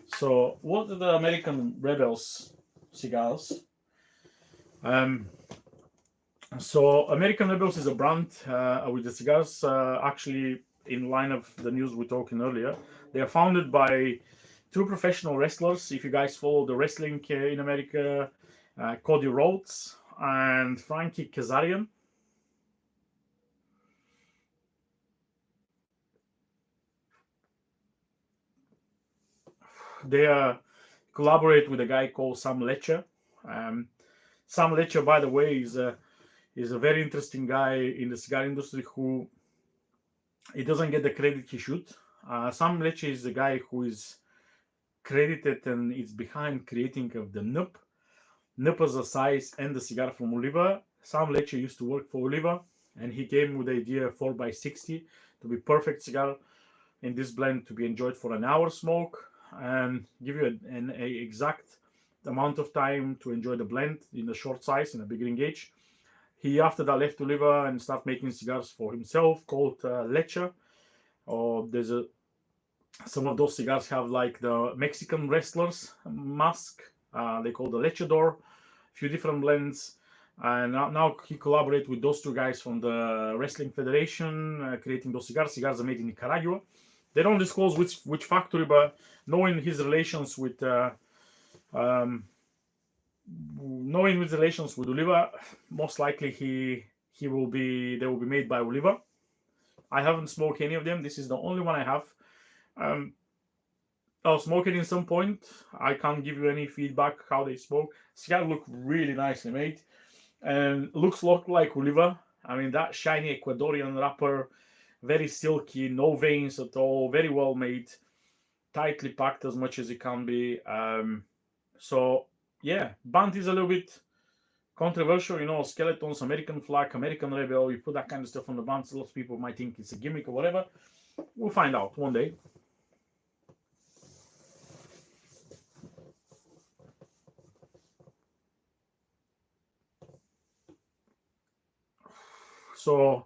So what are the American Rebels cigars? So American Rebels is a brand with the cigars actually in line of the news we're talking earlier. They are founded by 2 professional wrestlers. If you guys follow the wrestling in America, Cody Rhodes and Frankie Kazarian. They collaborate with a guy called Sam Letcher. Sam Letcher, by the way, is He's a very interesting guy in the cigar industry who he doesn't get the credit he should. Sam Lecce is the guy who is credited and is behind creating of the nub. Nub as a size and the cigar from Oliva. Sam Lecce used to work for Oliva, and he came with the idea 4x60 to be perfect cigar in this blend to be enjoyed for an hour smoke and give you an exact amount of time to enjoy the blend in a short size in a beginning age. He after that left Oliva and started making cigars for himself called Lecce. Or there's some of those cigars have like the Mexican wrestlers mask. They call the Lechador. A few different blends. And now he collaborates with those two guys from the Wrestling Federation, creating those cigars. Cigars are made in Nicaragua. They don't disclose which factory, but knowing his relations with Oliva, most likely they will be made by Oliva. I haven't smoked any of them. This is the only one I have. I'll smoke it in some point. I can't give you any feedback how they smoke. Cigar look really nicely made and looks like Oliva. I mean, that shiny Ecuadorian wrapper, very silky, no veins at all, very well made, tightly packed as much as it can be. So yeah, Band is a little bit controversial, skeletons, American flag, American rebel. You put that kind of stuff on the Band, lots of people might think it's a gimmick or whatever. We'll find out one day. So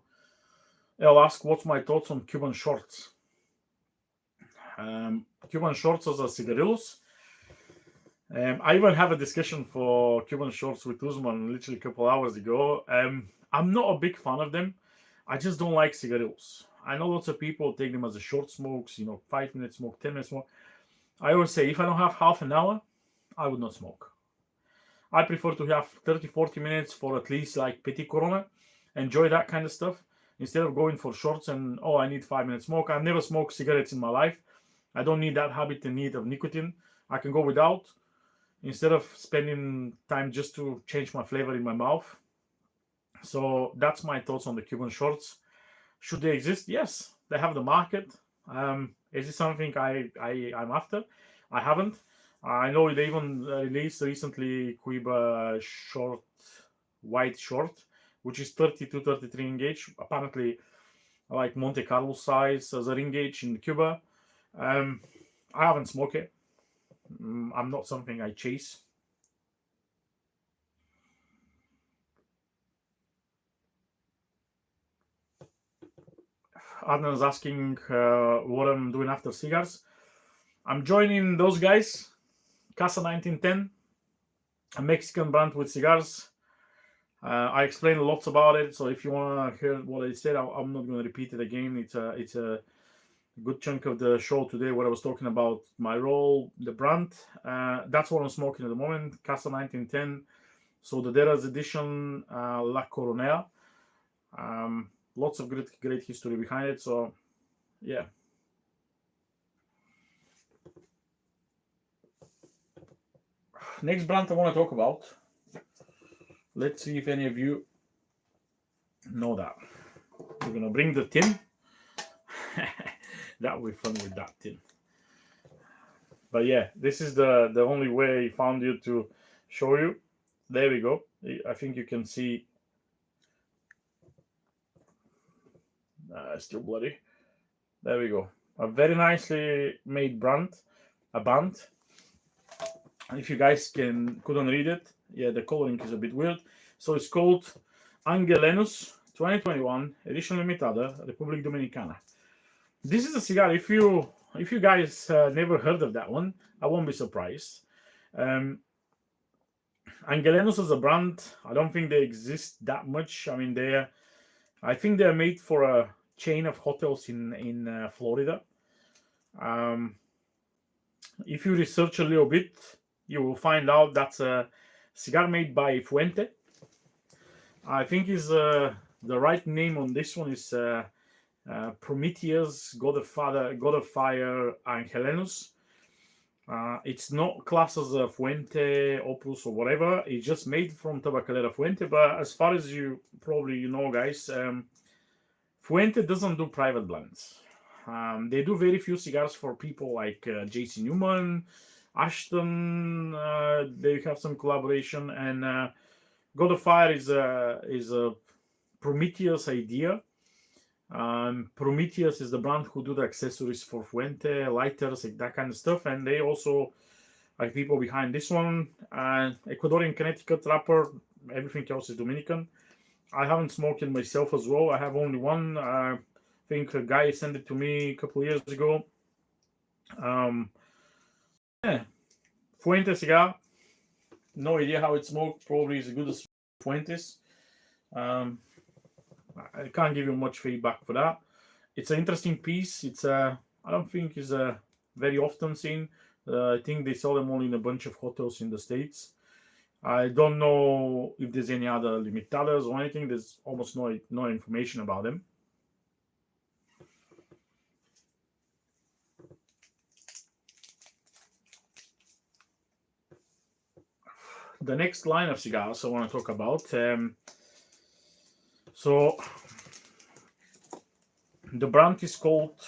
I'll ask what's my thoughts on Cuban shorts. Cuban shorts as a cigarillos. I even have a discussion for Cuban shorts with Usman literally a couple hours ago. I'm not a big fan of them. I just don't like cigarillos. I know lots of people take them as a short smokes, 5-minute smoke, 10-minute smoke. I always say if I don't have half an hour, I would not smoke. I prefer to have 30-40 minutes for at least like Petit Corona. Enjoy that kind of stuff instead of going for shorts and I need 5-minute smoke. I've never smoked cigarettes in my life. I don't need that habit and need of nicotine. I can go without instead of spending time just to change my flavor in my mouth. So that's my thoughts on the Cuban shorts. Should they exist? Yes, they have the market. Is it something I'm after? I haven't. I know they even released recently Cuba short, white short, which is 30-33 ring gauge. Apparently, like Monte Carlo size as a ring gauge in Cuba. I haven't smoked it. I'm not something I chase. Adnan's asking what I'm doing after cigars. I'm joining those guys, Casa 1910, a Mexican brand with cigars. I explained lots about it, so if you want to hear what I said, I'm not going to repeat it again. It's a good chunk of the show today where I was talking about my role, the brand. That's what I'm smoking at the moment, Casa 1910. So the Deras edition, La Coronel. Lots of great history behind it. So yeah. Next brand I want to talk about. Let's see if any of you know that. We're gonna bring the tin. That will be fun with that tin. But yeah, this is the only way I found you to show you. There we go. I think you can see. Still bloody. There we go. A very nicely made brand. A band. If you guys couldn't read it, yeah, the coloring is a bit weird. So it's called Angelenus 2021 Edition Limitada, Republic Dominicana. This is a cigar. If you guys never heard of that one, I won't be surprised. Angelenus as a brand, I don't think they exist that much. I mean, I think they're made for a chain of hotels in Florida. If you research a little bit, you will find out that's a cigar made by Fuente. I think the right name on this one is Prometheus, God of Fire, Angelenus. It's not classed as a Fuente, Opus, or whatever. It's just made from Tabacalera Fuente. But as far as you probably know, guys, Fuente doesn't do private blends. They do very few cigars for people like JC Newman, Ashton. They have some collaboration, and God of Fire is a Prometheus idea. Prometheus is the brand who do the accessories for Fuente, lighters, like that kind of stuff, and they also like people behind this one. Ecuadorian Connecticut wrapper. Everything else is Dominican. I haven't smoked it myself as well. I have only one. I think a guy sent it to me a couple of years ago. Yeah, Fuente cigar. No idea how it smoked. Probably as good as Fuentes. I can't give you much feedback for that. It's an interesting piece. It's I don't think it's very often seen. I think they sell them only in a bunch of hotels in the States. I don't know if there's any other limitadas or anything. There's almost no information about them. The next line of cigars I want to talk about. So the brand is called,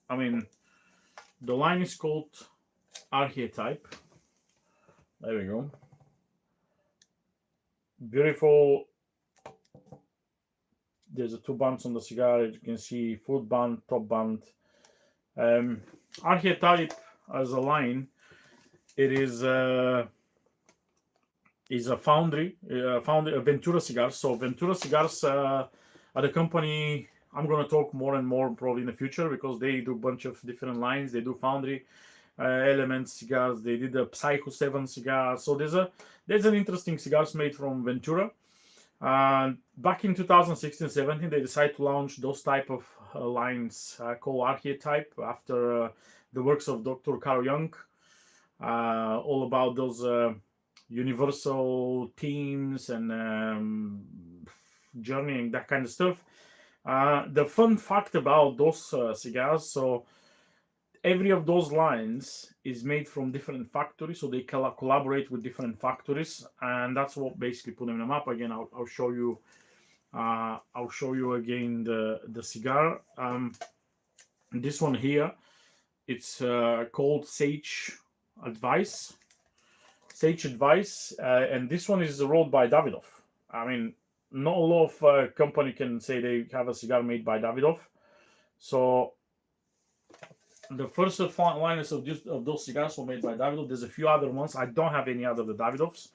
the line is called Archetype. There we go. Beautiful. There's two bands on the cigar. You can see foot band, top band. Archetype as a line, it is a foundry, Ventura Cigars. So Ventura Cigars are the company I'm going to talk more and more probably in the future, because they do a bunch of different lines. They do foundry element cigars. They did a Psycho 7 cigar. So there's an interesting cigars made from Ventura. Back in 2016-17, they decided to launch those type of lines called Archetype after the works of Dr. Carl Jung, all about those universal themes and journeying, that kind of stuff. The fun fact about those cigars, so every of those lines is made from different factories, so they collaborate with different factories, and that's what basically put them in the map. Again, I'll show you. I'll show you again the cigar. This one here, it's called Sage Advice. Sage Advice, and this one is rolled by Davidoff. I mean, not a lot of company can say they have a cigar made by Davidoff. So the first liners of those cigars were made by Davidoff. There's a few other ones. I don't have any other of the Davidoffs.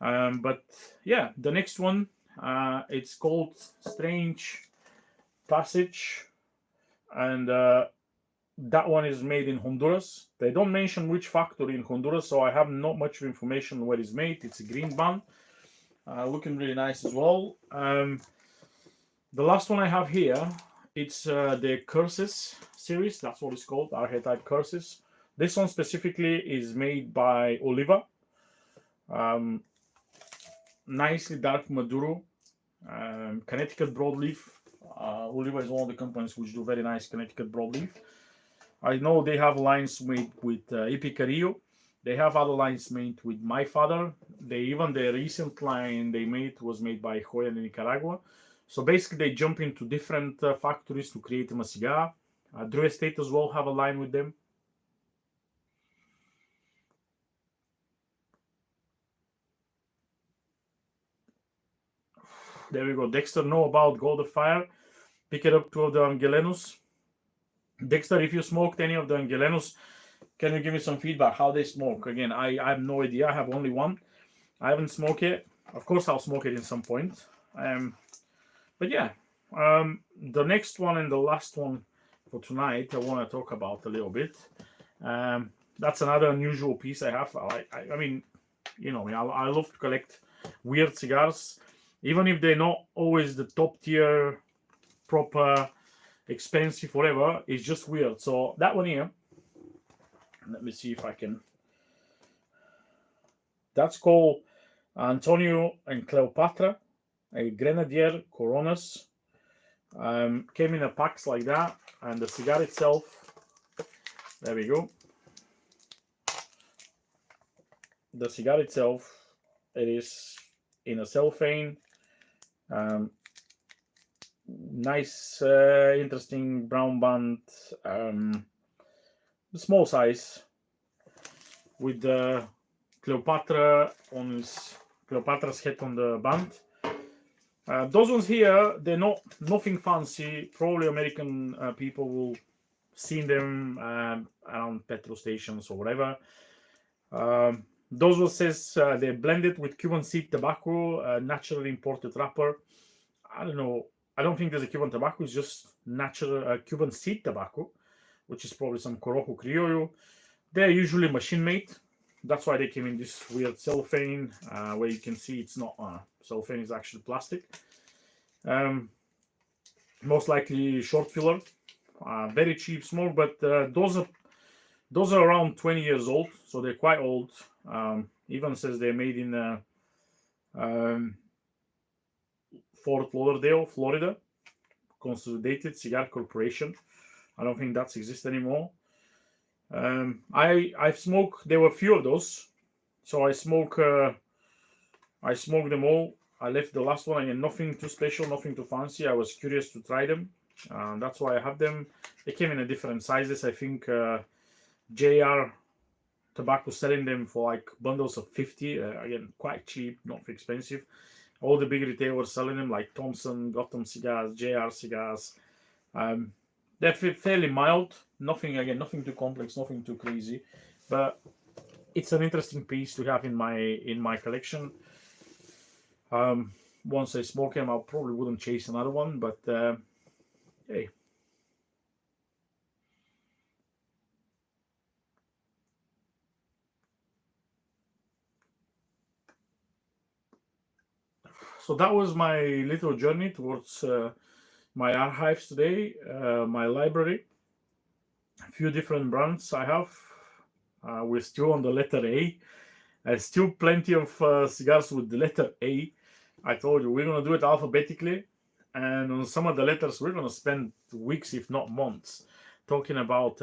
But yeah, the next one, it's called Strange Passage, and that one is made in Honduras. They don't mention which factory in Honduras, so I have not much information where it's made. It's a green band, looking really nice as well. The last one I have here, it's the Curses series. That's what it's called, Archetype Curses. This one specifically is made by Oliva. Nicely dark Maduro, Connecticut broadleaf. Oliva is one of the companies which do very nice Connecticut broadleaf. I know they have lines made with Ep.23. They have other lines made with My Father. The recent line they made was made by Joya in Nicaragua. So basically, they jump into different factories to create a cigar. Drew Estate as well have a line with them. There we go. Dexter know about God of Fire. Pick it up, two of the Angelenus. Dexter, if you smoked any of the Angelenus, can you give me some feedback how they smoke? Again, I have no idea. I have only one. I haven't smoked it. Of course, I'll smoke it in some point. But yeah, the next one and the last one for tonight, I want to talk about a little bit. That's another unusual piece I have. I mean, you know, I love to collect weird cigars, even if they're not always the top tier, proper, expensive, whatever. It's just weird. So that one here, let me see if I can. That's called Antonio and Cleopatra, a Grenadier Coronas. Came in a packs like that, and the cigar itself, there we go. the cigar itself, it is in a cellophane. Um, nice, interesting brown band, small size, with the Cleopatra's head on the band. Those ones here, they're not nothing fancy. Probably American people will see them around petrol stations or whatever. Those ones says they're blended with Cuban seed tobacco, naturally imported wrapper. I don't know. I don't think there's a Cuban tobacco. It's just natural Cuban seed tobacco, which is probably some Corojo Criollo. They're usually machine made. That's why they came in this weird cellophane, where you can see it's not cellophane, is actually plastic. Most likely short filler. Very cheap smoke, but those are around 20 years old, so they're quite old. Even says they're made in Fort Lauderdale, Florida, Consolidated Cigar Corporation. I don't think that's exist anymore. I've smoked. There were a few of those, so I smoked them all. I left the last one, and nothing too special, nothing too fancy. I was curious to try them. That's why I have them. They came in a different sizes. I think JR Tobacco selling them for like bundles of 50. Again, quite cheap, not expensive. All the big retailers selling them, like Thompson, Gotham Cigars, JR Cigars. They're fairly mild. Nothing too complex, nothing too crazy. But it's an interesting piece to have in my collection. Once I smoke them, I probably wouldn't chase another one, but hey. So that was my little journey towards my archives today, my library. A few different brands I have. We're still on the letter A. Still plenty of cigars with the letter A. I told you we're gonna do it alphabetically, and on some of the letters we're gonna spend weeks, if not months, talking about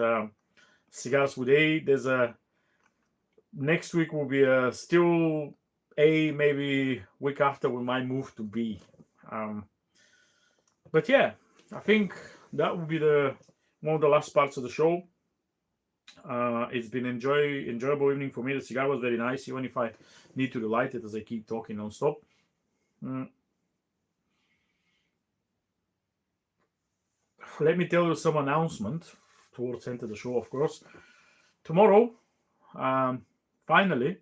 cigars with A. There's a next week will be still A. Maybe week after we might move to B. But yeah, I think that will be one of the last parts of the show. It's been enjoyable evening for me. The cigar was very nice, even if I need to relight it as I keep talking non-stop. Let me tell you some announcement towards the end of the show, of course. Tomorrow, finally,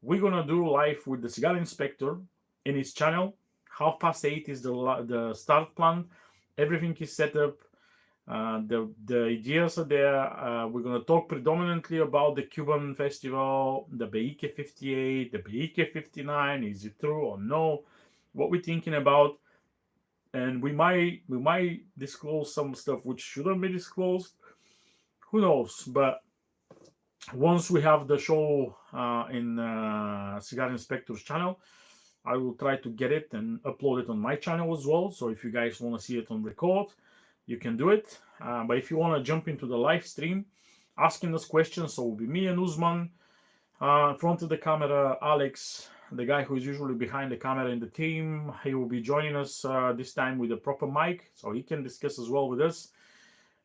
we're gonna do live with the Cigar Inspector in his channel. 8:30 is the start plan. Everything is set up. The ideas are there. We're going to talk predominantly about the Cuban festival, the Beike 58, the Beike 59. Is it true or no? What we're thinking about, and we might disclose some stuff which shouldn't be disclosed. Who knows? But once we have the show in Cigar Inspector's channel, I will try to get it and upload it on my channel as well. So if you guys want to see it on record, you can do it. But if you want to jump into the live stream, asking us questions, so it will be me and Usman, in front of the camera, Alex, the guy who is usually behind the camera in the team. He will be joining us this time with a proper mic, so he can discuss as well with us.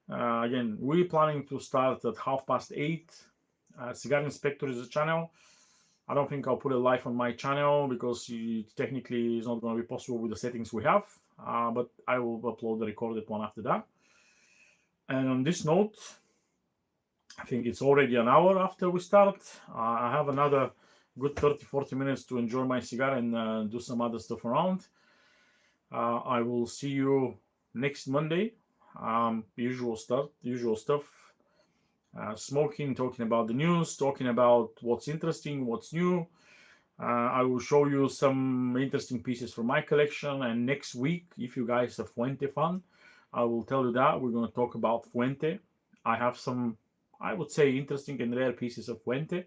Again, we're planning to start at 8:30. Cigar Inspector is a channel. I don't think I'll put it live on my channel because technically it's not going to be possible with the settings we have. But I will upload the recorded one after that. And on this note, I think it's already an hour after we start. I have another good 30-40 minutes to enjoy my cigar and do some other stuff around. I will see you next Monday. Usual stuff. Smoking, talking about the news, talking about what's interesting, what's new. I will show you some interesting pieces from my collection. And next week, if you guys are Fuente fan, I will tell you that we're going to talk about Fuente. I have some, I would say, interesting and rare pieces of Fuente.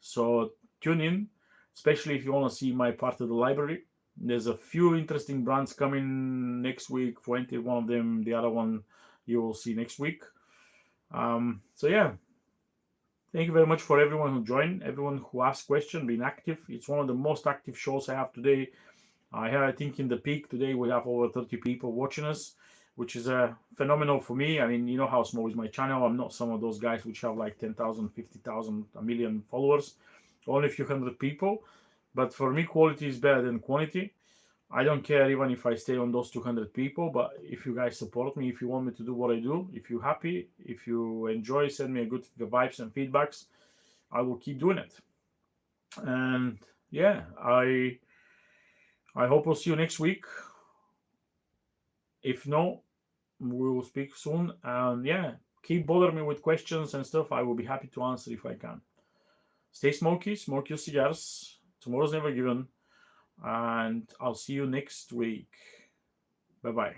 So tune in, especially if you want to see my part of the library. There's a few interesting brands coming next week. Fuente, one of them. The other one you will see next week. So yeah, Thank you very much for everyone who joined, everyone who asked questions, been active. It's one of the most active shows I have today. I think in the peak today we have over 30 people watching us, which is phenomenal for me. I mean, you know how small is my channel. I'm not some of those guys which have like 10,000, 50,000, a million followers, only a few hundred people. But for me, quality is better than quantity. I don't care even if I stay on those 200 people, but if you guys support me, if you want me to do what I do, if you're happy, if you enjoy, send me a good vibes and feedbacks, I will keep doing it. And yeah, I hope we'll see you next week. If no, we will speak soon. And yeah, keep bothering me with questions and stuff. I will be happy to answer if I can. Stay smoky, smoke your cigars. Tomorrow's never given. And I'll see you next week. Bye bye.